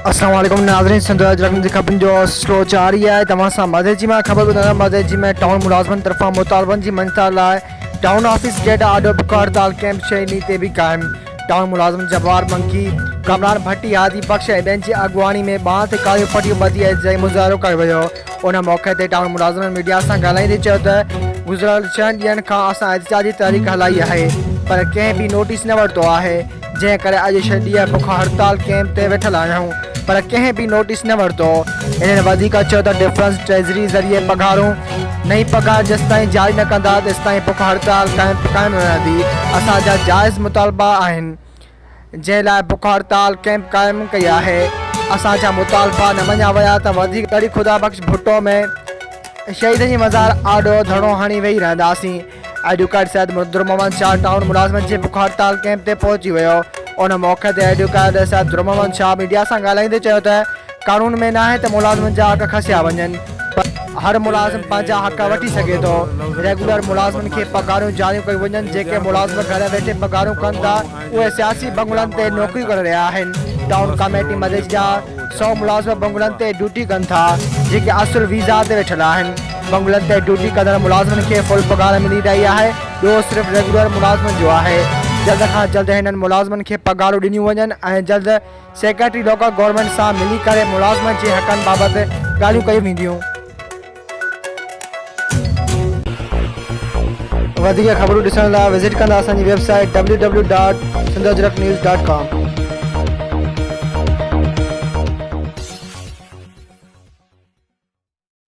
अस्सलाम वालेकुम नाज़रीन, सिंध खबरुनि जो सिलसिलो जारी है। तव्हां सां मदद में ख़बर ॿुधायां। मदद में टाउन मुलाज़िमनि तरफ़ां मुतालबनि जी मंज़िल लाइ टाउन ऑफिस गेट आॾो बुख हड़ताल कैंप 6 ॾींहं ते बि क़ाइमु। टाउन मुलाज़िम जवाहर मंकी, कमरान भट्टी, आदि बख्श ऐं ॿियनि जी अॻुवाणी में ॿांह ते कारियूं पटियूं ॿधी ऐं मुज़ाहिरो कयो वियो। उन मौक़े ते टाउन मुलाज़िमनि मीडिया सां ॻाल्हाईंदे चयो त गुज़िरियल 6 ॾींहंनि खां असां एहतिजाजी तहरीक हलाई आहे, पर कंहिं बि नोटिस न वरितो आहे, जंहिं करे अॼु 6 ॾींहं बुख हड़ताल कैंप ते वेठल आहियूं, पर कंहिं बि नोटिस न वरितो। इन्हनि वधीक चयो त डिफरेंस ट्रेज़री ज़रिए पघारूं नई पघार जेसि ताईं जारी न कंदा तेसि ताईं बुख हड़ताल क़ाइमु रहंदी। असांजा जाइज़ मुतालबा आहिनि, जंहिं लाइ बुख हड़ताल कैंप क़ाइमु कई आहे। असांजा मुतालबा न मञा विया त वधीक तड़ी खुदा बख़्श भुट्टो में शहीदनि जी मज़ार आॾो धरणो हणी वेही रहंदासीं। एडवोकेट सैयद मुर्दुर मोहम्मद शाह टाउन मुलाज़िमनि जे बुख हड़ताल कैंप ते पहुची वियो। उन मौक़े ते एडवोकेट सैयद मुर्दुर मोहम्मद शाह मीडिया सां ॻाल्हाईंदे चयो त कानून में न आहे त मुलाज़िमनि जा हक़ खसिया वञनि, पर हर मुलाज़िम पंहिंजा हक़ वठी सघे थो। रेगुलर मुलाज़िमनि खे पघारूं जारियूं कयूं वञनि। जेके मुलाज़िम घर वेठे पघारूं कनि था उहे सियासी बंगलनि ते नौकरियूं करे रहिया आहिनि। टाउन कमेटी मदद जा 100 मुलाज़िम बंगलनि ते ड्यूटी कनि था, जेके असुल वीज़ा ते वेठल आहिनि। बंगलनि ते ड्यूटी कंदड़ मुलाज़िमनि खे फुल पघार मिली रही आहे, ॿियो सिर्फ़ु रेगुलर मुलाज़िमनि जो आहे। जल्द खां जल्द हिननि मुलाज़िमनि खे पघारूं ॾिनियूं वञनि ऐं जल्द सेक्रेटरी लोकल गवर्नमेंट सां मिली करे मुलाज़िमनि जे हक़नि बाबति ॻाल्हियूं कयूं वेंदियूं। वधीक ख़बरूं ॾिसण लाइ विज़िट कंदा असांजी वेबसाइट www.sindhajraknews.com।